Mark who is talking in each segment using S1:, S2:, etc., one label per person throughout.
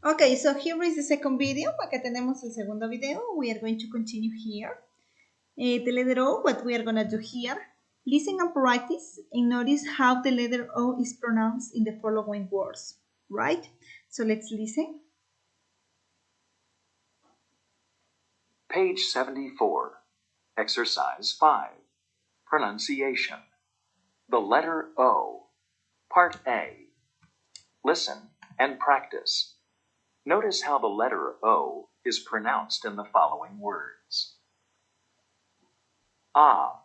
S1: Okay, so here is the second video. Acá tenemos el segundo video. We are going to continue here. The letter O, what we are going to do here. Listen and practice and notice how the letter O is pronounced in the following words, right? So let's listen.
S2: Page 74, Exercise 5, Pronunciation. The letter O, Part A. Listen and practice. Notice how the letter O is pronounced in the following words. Ah,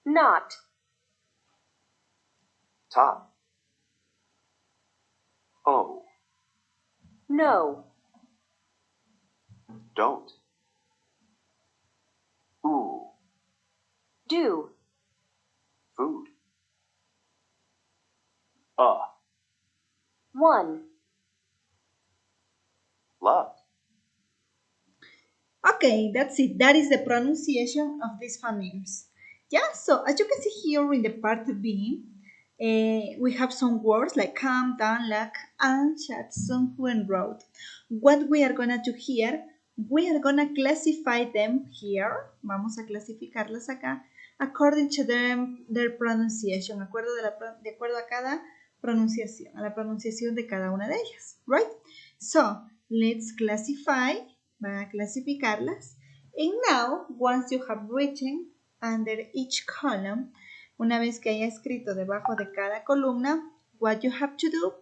S3: Not,
S2: top. O,
S3: no,
S2: don't. Ooh,
S3: do,
S2: food.
S3: one.
S2: Love.
S1: Okay, that's it. That is the pronunciation of these phonemes. Yeah, so as you can see here in the part B, we have some words like come, down, lack, and chat, sung, who, and wrote. What we are gonna do here, we are gonna classify them here. Vamos a clasificarlas acá according to their pronunciation, de acuerdo a cada pronunciación, a la pronunciación de cada una de ellas, right? So, let's classify. Van a clasificarlas. And now, once you have written under each column, una vez que haya escrito debajo de cada columna, what you have to do,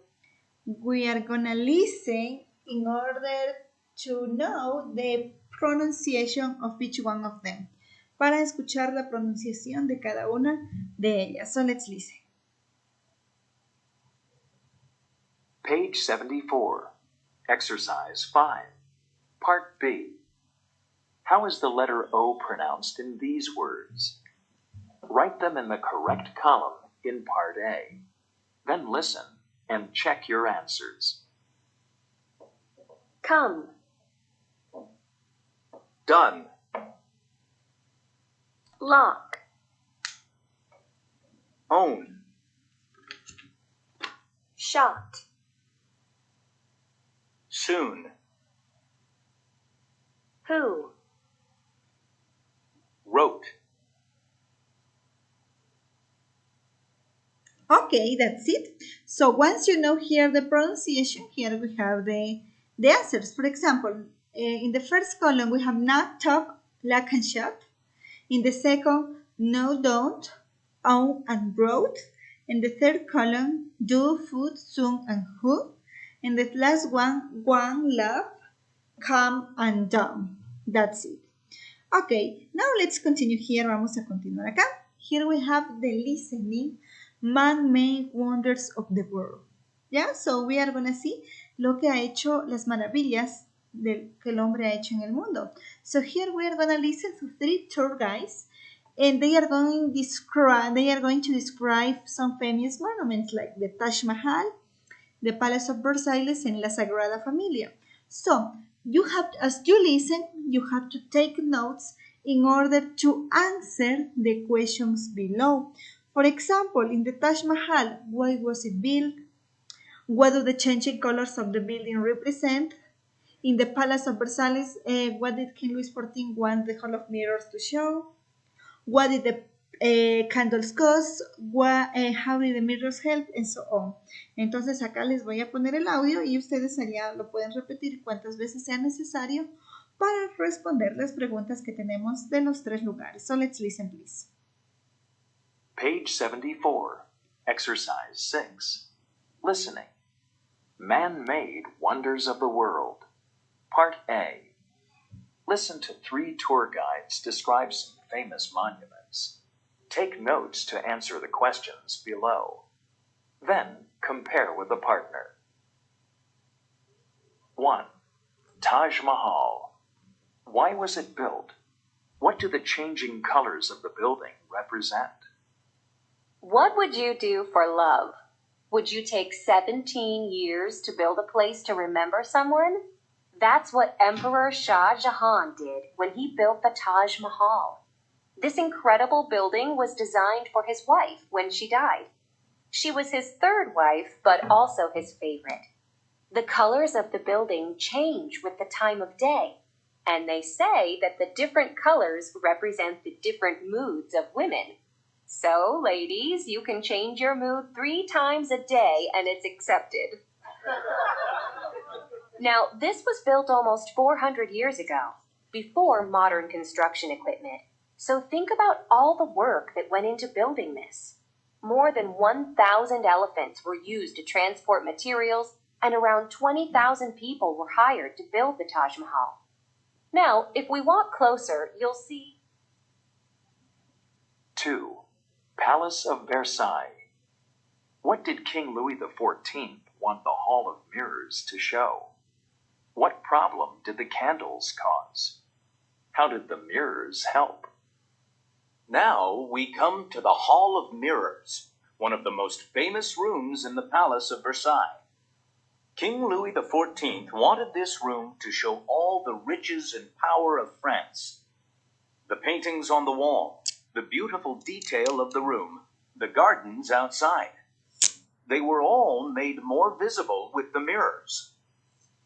S1: we are gonna listen in order to know the pronunciation of each one of them. Para escuchar la pronunciación de cada una de ellas. So let's listen.
S2: Page 74, Exercise 5, Part B. How is the letter O pronounced in these words? Write them in the correct column in Part A. Then listen and check your answers.
S3: Come,
S2: Done.
S3: lock,
S2: Own.
S3: shot,
S2: Soon.
S3: who,
S2: Wrote.
S1: Okay, that's it. So once you know here the pronunciation, here we have the answers. For example, in the first column we have not, top, lack, and shot. In the second, no, don't, own, and wrote. In the third column, do, food, sung, and who. In the last one, love, come, and done. That's it. Okay, now let's continue here. Vamos a continuar acá. Here we have the listening, man-made wonders of the world. Yeah, so we are gonna see lo que ha hecho, las maravillas que el hombre ha hecho en el mundo. So here we are gonna listen to 3 tour guides, and they are going to describe some famous monuments like the Taj Mahal, the Palace of Versailles, and La Sagrada Familia. So as you listen, you have to take notes in order to answer the questions below. For example, in the Taj Mahal, why was it built? What do the changing colors of the building represent? In the Palace of Versailles, what did King Louis XIV want the Hall of Mirrors to show? What did the candles cost? How did the mirrors help? And so on. Entonces acá les voy a poner el audio y ustedes allá lo pueden repetir cuantas veces sea necesario para responder las preguntas que tenemos de los 3 lugares. So let's listen, please.
S2: Page 74, Exercise 6, Listening. Man-made wonders of the world. Part A. Listen to 3 tour guides describe some famous monuments. Take notes to answer the questions below. Then compare with a partner. 1. Taj Mahal. Why was it built? What do the changing colors of the building represent?
S3: What would you do for love? Would you take 17 years to build a place to remember someone? That's what Emperor Shah Jahan did when he built the Taj Mahal. This incredible building was designed for his wife when she died. She was his 3rd wife, but also his favorite. The colors of the building change with the time of day, and they say that the different colors represent the different moods of women. So, ladies, you can change your mood 3 times a day and it's accepted. Now, this was built almost 400 years ago, before modern construction equipment. So think about all the work that went into building this. More than 1,000 elephants were used to transport materials, and around 20,000 people were hired to build the Taj Mahal. Now, if we walk closer, you'll see
S2: 2. Palace of Versailles. What did King Louis XIV want the Hall of Mirrors to show? What problem did the candles cause? How did the mirrors help?
S4: Now we come to the Hall of Mirrors, one of the most famous rooms in the Palace of Versailles. King Louis XIV wanted this room to show all the riches and power of France. The paintings on the wall, the beautiful detail of the room, the gardens outside. They were all made more visible with the mirrors.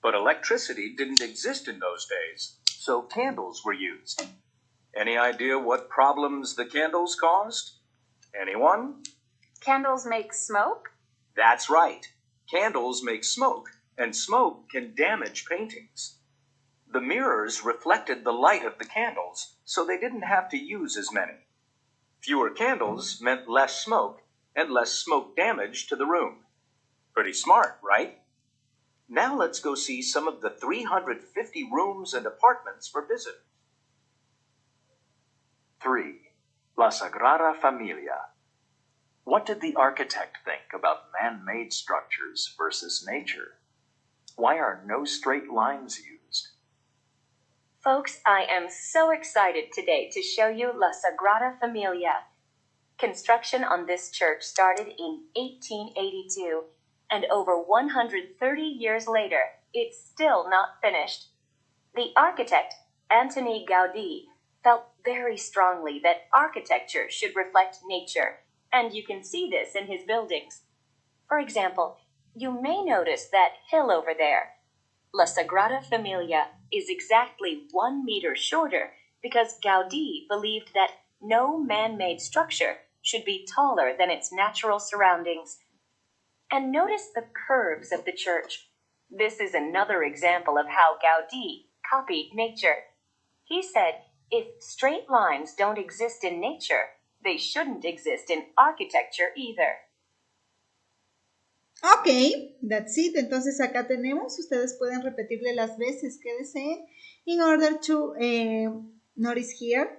S4: But electricity didn't exist in those days, so candles were used. Any idea what problems the candles caused? Anyone?
S3: candles make smoke?
S4: That's right. Candles make smoke, and smoke can damage paintings. The mirrors reflected the light of the candles, so they didn't have to use as many. Fewer candles meant less smoke, and less smoke damage to the room. Pretty smart, right? Now let's go see some of the 350 rooms and apartments for visitors.
S2: 3. La Sagrada Familia. What did the architect think about man-made structures versus nature? Why are no straight lines used?
S3: Folks, I am so excited today to show you La Sagrada Familia. Construction on this church started in 1882, and over 130 years later, it's still not finished. The architect, Antoni Gaudí, felt very strongly that architecture should reflect nature, and you can see this in his buildings. For example, you may notice that hill over there. La Sagrada Familia is exactly 1 meter shorter because Gaudí believed that no man-made structure should be taller than its natural surroundings. And notice the curves of the church. This is another example of how Gaudí copied nature. He said, if straight lines don't exist in nature, they shouldn't exist in architecture either.
S1: Ok, that's it. Entonces acá tenemos, ustedes pueden repetirle las veces que deseen in order to notice here.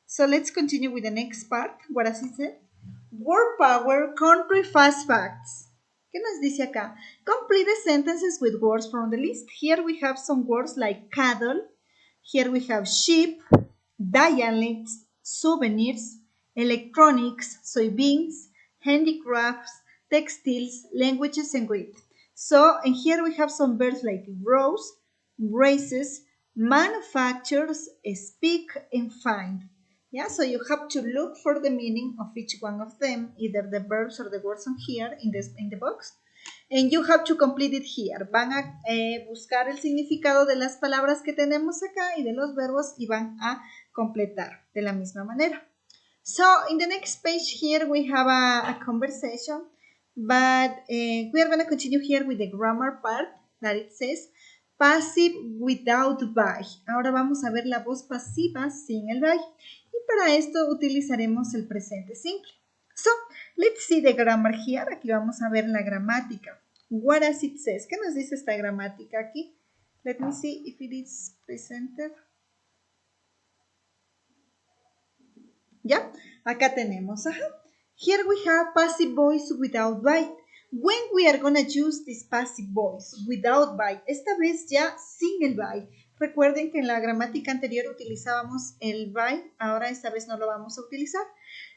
S1: So let's continue with the next part. What does it say? Word power, country fast facts. ¿Qué nos dice acá? Complete the sentences with words from the list. Here we have some words like cattle. Here we have sheep, dialects, souvenirs, electronics, soybeans, handicrafts, textiles, languages, and grit. So, and here we have some verbs like rose, races, manufactures, speak, and find. Yeah, so you have to look for the meaning of each one of them, either the verbs or the words on here in the box. And you have to complete it here. Van a buscar el significado de las palabras que tenemos acá y de los verbos y van a completar de la misma manera. So, in the next page here we have a conversation, but we are going to continue here with the grammar part that it says passive without by. Ahora vamos a ver la voz pasiva sin el by. Y para esto utilizaremos el presente simple. So, let's see the grammar here. Aquí vamos a ver la gramática. What does it says? ¿Qué nos dice esta gramática aquí? Let me see if it is presented. ¿Ya? Acá tenemos. Here we have passive voice without by. When we are going to use this passive voice without by, esta vez ya sin el by. Recuerden que en la gramática anterior utilizábamos el by, ahora esta vez no lo vamos a utilizar.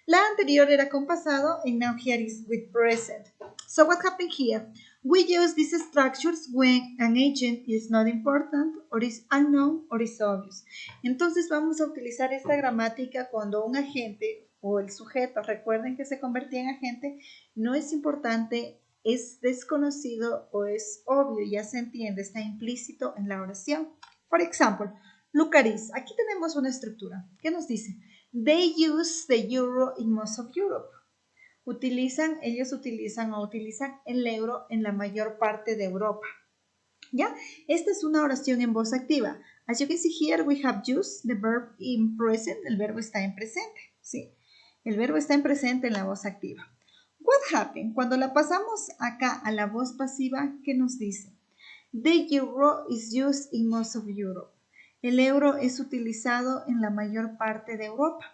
S1: La anterior era con pasado and now here is with present. So what happened here? We use these structures when an agent is not important or is unknown or is obvious. Entonces vamos a utilizar esta gramática cuando un agente o el sujeto, recuerden que se convertía en agente, no es importante es desconocido o es obvio, ya se entiende, está implícito en la oración. Por ejemplo, look at this. Aquí tenemos una estructura. ¿Qué nos dice? They use the euro in most of Europe. Ellos utilizan el euro en la mayor parte de Europa. ¿Ya? Esta es una oración en voz activa. As you can see here, we have used the verb in present. El verbo está en presente, ¿sí? El verbo está en presente en la voz activa. What happened? Cuando la pasamos acá a la voz pasiva, ¿qué nos dice? The euro is used in most of Europe. El euro es utilizado en la mayor parte de Europa.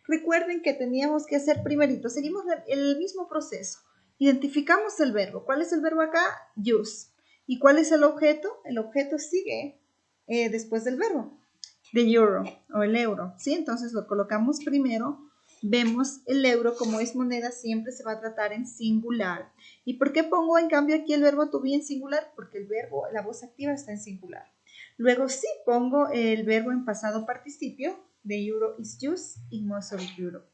S1: Recuerden que teníamos que hacer primerito, seguimos el mismo proceso. Identificamos el verbo. ¿Cuál es el verbo acá? Use. ¿Y cuál es el objeto? El objeto sigue después del verbo. The euro o el euro, ¿sí? Entonces lo colocamos primero. Vemos el euro, como es moneda, siempre se va a tratar en singular. ¿Y por qué pongo en cambio aquí el verbo to be en singular? Porque el verbo, la voz activa está en singular. Luego sí pongo el verbo en pasado participio. The euro is used in most of Europe.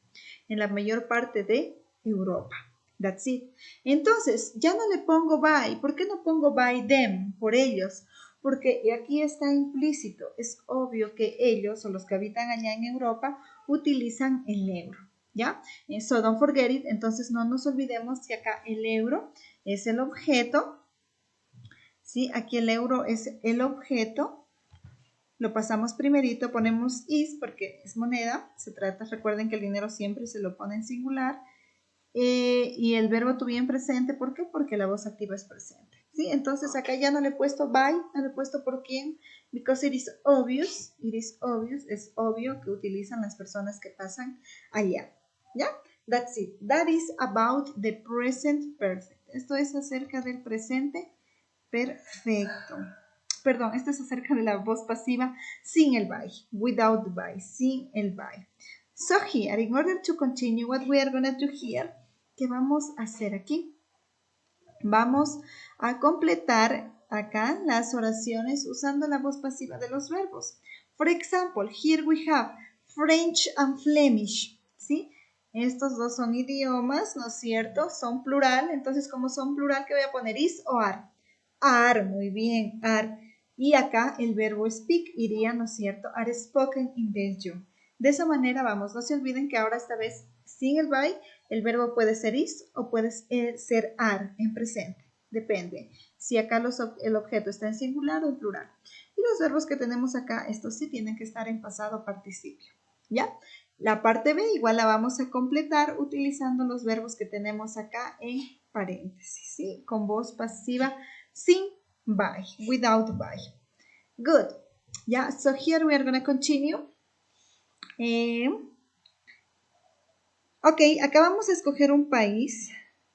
S1: En la mayor parte de Europa. That's it. Entonces, ya no le pongo by. ¿Por qué no pongo by them? Por ellos. Porque aquí está implícito. Es obvio que ellos o los que habitan allá en Europa utilizan el euro. ¿Ya? So don't forget it. Entonces, no nos olvidemos que acá el euro es el objeto. ¿Sí? Aquí el euro es el objeto. Lo pasamos primerito, ponemos is porque es moneda. Se trata, recuerden que el dinero siempre se lo pone en singular. Y el verbo to be en presente, ¿por qué? Porque la voz activa es presente. ¿Sí? Entonces acá ya no le he puesto by, no le he puesto por quién, because it is obvious, es obvio que utilizan las personas que pasan allá. ¿Ya? That's it. That is about the present perfect. Esto es acerca del presente perfecto. Perdón, esto es acerca de la voz pasiva sin el by, without the by, sin el by. So here, in order to continue what we are going to do here, ¿qué vamos a hacer aquí? Vamos a completar acá las oraciones usando la voz pasiva de los verbos. For example, here we have French and Flemish, ¿sí? Estos dos son idiomas, ¿no es cierto? Son plural, entonces como son plural, ¿qué voy a poner? Is o are. Are, muy bien, are. Y acá el verbo speak iría, ¿no es cierto? Are spoken in Belgium. De esa manera vamos, no se olviden que ahora esta vez sin el by, el verbo puede ser is o puede ser are en presente, depende. Si acá el objeto está en singular o en plural. Y los verbos que tenemos acá, estos sí tienen que estar en pasado participio, ¿ya? La parte B igual la vamos a completar utilizando los verbos que tenemos acá en paréntesis, ¿sí? Con voz pasiva sin by, without by. Good. Yeah, so here we are going to continue. Ok, acá vamos a escoger un país.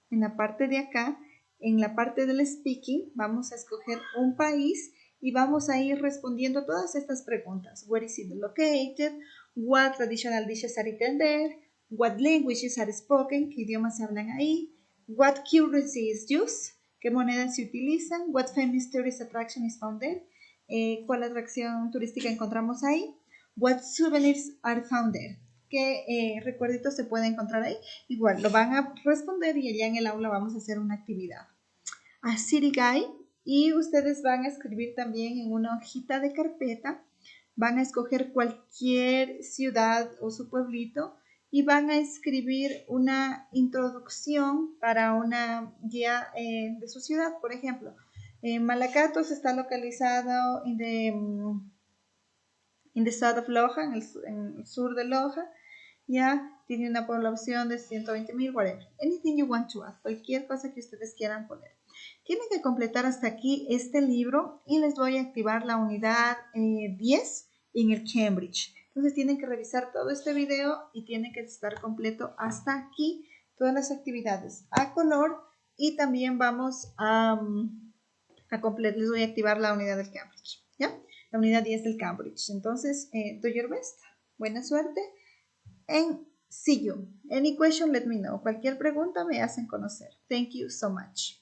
S1: En la parte de acá, en la parte del speaking, vamos a escoger un país y vamos a ir respondiendo todas estas preguntas. Where is it located? What traditional dishes are eaten there? What languages are spoken? ¿Qué idiomas se hablan ahí? What currency is used? ¿Qué monedas se utilizan? What famous tourist attraction is found there? ¿Cuál atracción turística encontramos ahí? What souvenirs are found there? ¿Qué recuerditos se puede encontrar ahí? Igual, lo van a responder y allá en el aula vamos a hacer una actividad. A city guide, y ustedes van a escribir también en una hojita de carpeta, van a escoger cualquier ciudad o su pueblito y van a escribir una introducción para una guía de su ciudad. Por ejemplo, Malacatos está localizado en the south of Loja, en el sur de Loja. Ya tiene una población de 120,000, whatever. Anything you want to add, cualquier cosa que ustedes quieran poner. Tienen que completar hasta aquí este libro y les voy a activar la unidad 10 en el Cambridge. Entonces tienen que revisar todo este video y tienen que estar completo hasta aquí todas las actividades a color y también vamos les voy a activar la unidad del Cambridge, ¿ya? La unidad 10 del Cambridge. Entonces, do your best. Buena suerte. And see you. Any question, let me know. Cualquier pregunta me hacen conocer. Thank you so much.